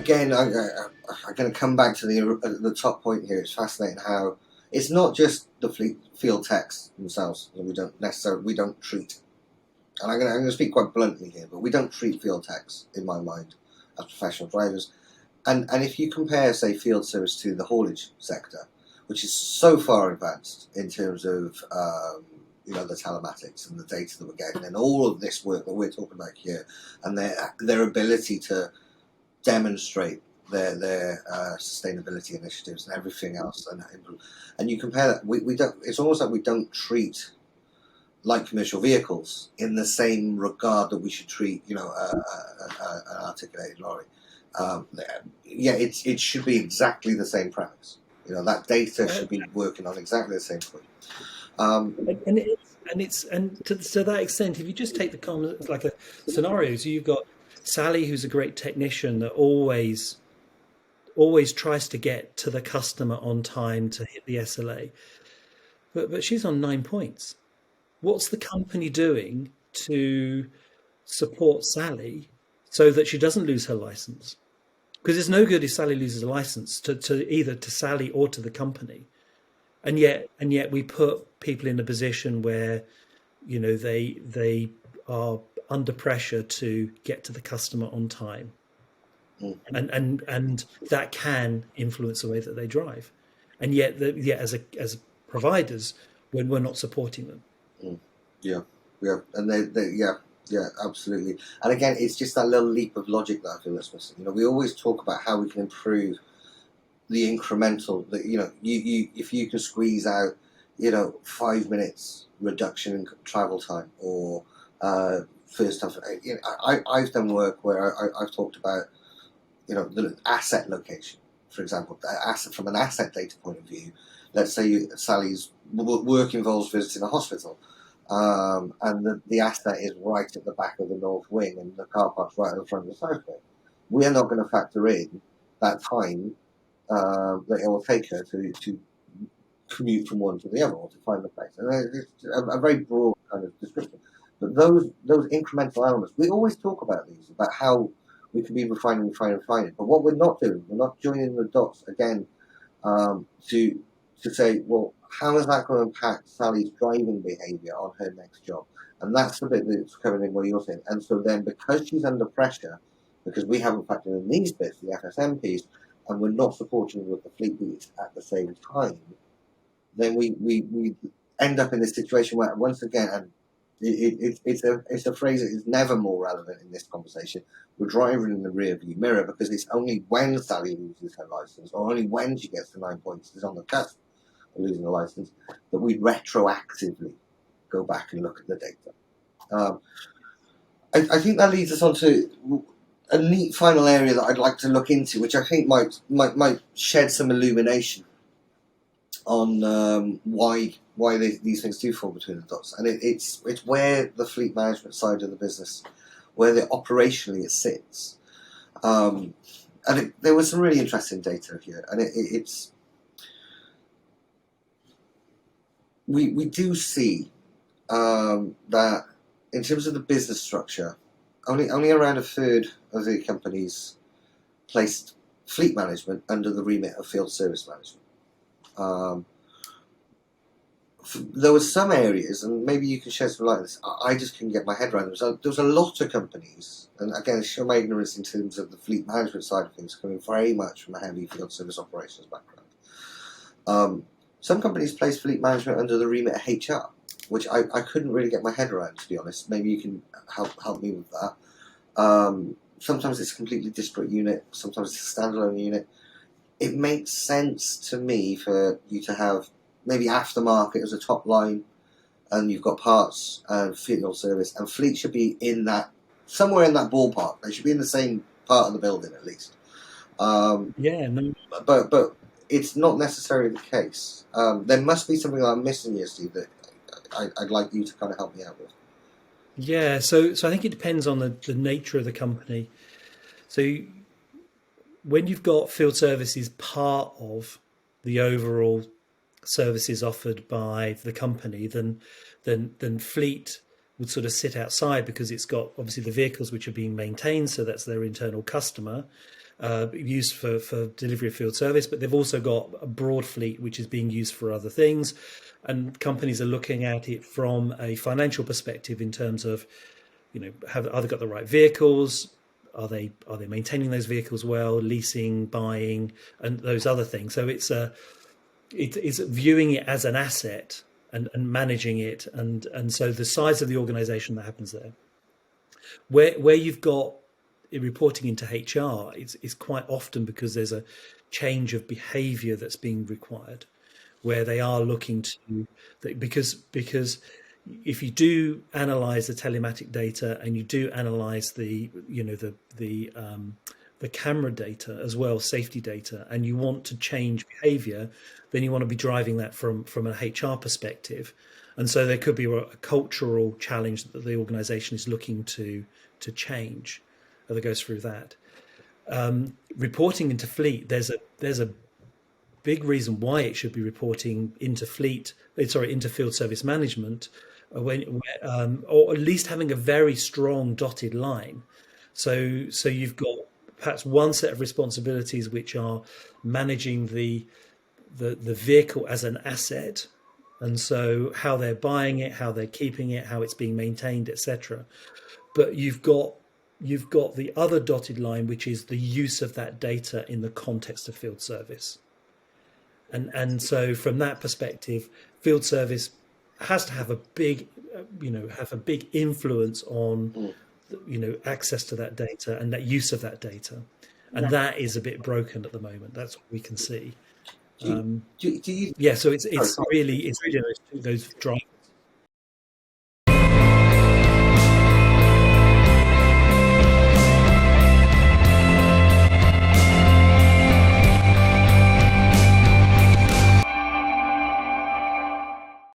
again, I'm going to come back to the top point here. It's fascinating how it's not just the field techs themselves that we don't treat. And I'm going to speak quite bluntly here, but we don't treat field techs, in my mind, as professional drivers. And if you compare, say, field service to the haulage sector, which is so far advanced in terms of the telematics and the data that we're getting, and all of this work that we're talking about here, and their ability to demonstrate their sustainability initiatives and everything else, and you compare that, we don't. It's almost like we don't treat light commercial vehicles in the same regard that we should treat, an articulated lorry. It should be exactly the same premise. That data should be working on exactly the same point. And to that extent, if you just take the common like a scenario, so you've got Sally, who's a great technician that always tries to get to the customer on time to hit the SLA, but she's on 9 points. What's the company doing to support Sally so that she doesn't lose her license? Because it's no good if Sally loses a license to either to Sally or to the company. And yet we put people in a position where, they are under pressure to get to the customer on time. And that can influence the way that they drive. And yet as providers, when we're not supporting them. Yeah, and absolutely. And again, it's just that little leap of logic that I feel that's missing. We always talk about how we can improve the incremental. That you if you can squeeze out, 5 minutes reduction in travel time, or first time. I've done work where I've talked about, the asset location, for example, from an asset data point of view. Let's say Sally's work involves visiting a hospital. And the asset is right at the back of the north wing, and the car park's right at the front of the south wing. We are not going to factor in that time that it will take her to commute from one to the other, or to find the place. And it's a very broad kind of description. But those incremental elements, we always talk about these, about how we can be refining. But what we're not doing, we're not joining the dots again to say, well, how is that going to impact Sally's driving behaviour on her next job? And that's the bit that's coming in where you're saying. And so then, because she's under pressure, because we haven't factored in these bits, the FSM piece, and we're not supporting with the fleet piece at the same time, then we end up in this situation where, once again, and it's a phrase that is never more relevant in this conversation, we're driving in the rear view mirror, because it's only when Sally loses her licence, or only when she gets to 9 points, is on the cusp losing a license, that we retroactively go back and look at the data. I think that leads us on to a neat final area that I'd like to look into, which I think might shed some illumination on why these things do fall between the dots, and it's where the fleet management side of the business, where operationally it sits. There was some really interesting data here, and it's. We do see that in terms of the business structure, only around a third of the companies placed fleet management under the remit of field service management. There were some areas, and maybe you can shed some light on this, I just couldn't get my head around them. There was a lot of companies, and again, it's show my ignorance in terms of the fleet management side of things, coming very much from a heavy field service operations background. Some companies place fleet management under the remit of HR, which I couldn't really get my head around, to be honest. Maybe you can help me with that. Sometimes it's a completely disparate unit, sometimes it's a standalone unit. It makes sense to me for you to have maybe aftermarket as a top line, and you've got parts and field service, and fleet should be in that, somewhere in that ballpark. They should be in the same part of the building at least. But it's not necessarily the case. There must be something that I'm missing here, Steve, that I'd like you to kind of help me out with. Yeah, so I think it depends on the nature of the company. So when you've got field services part of the overall services offered by the company, then fleet would sort of sit outside because it's got obviously the vehicles which are being maintained, so that's their internal customer, used for delivery of field service, but they've also got a broad fleet which is being used for other things. And companies are looking at it from a financial perspective in terms of, are they got the right vehicles? Are they maintaining those vehicles well, leasing, buying, and those other things? So it's viewing it as an asset and managing it, and so the size of the organization that happens there, where you've got it reporting into HR, is quite often because there's a change of behavior that's being required, where they are looking to because if you do analyze the telematic data and you do analyze the camera data as well, safety data, and you want to change behavior, then you want to be driving that from an HR perspective. And so there could be a cultural challenge that the organization is looking to change that goes through that. Reporting into fleet, there's a big reason why it should be reporting into into field service management, or at least having a very strong dotted line. So you've got perhaps one set of responsibilities which are managing the vehicle as an asset, and so how they're buying it, how they're keeping it, how it's being maintained, etc. But you've got the other dotted line, which is the use of that data in the context of field service. And so from that perspective, field service has to have a big influence on access to that data and that use of that data, and that is a bit broken at the moment. That's what we can see. Do you, Yeah, so it's really those drivers.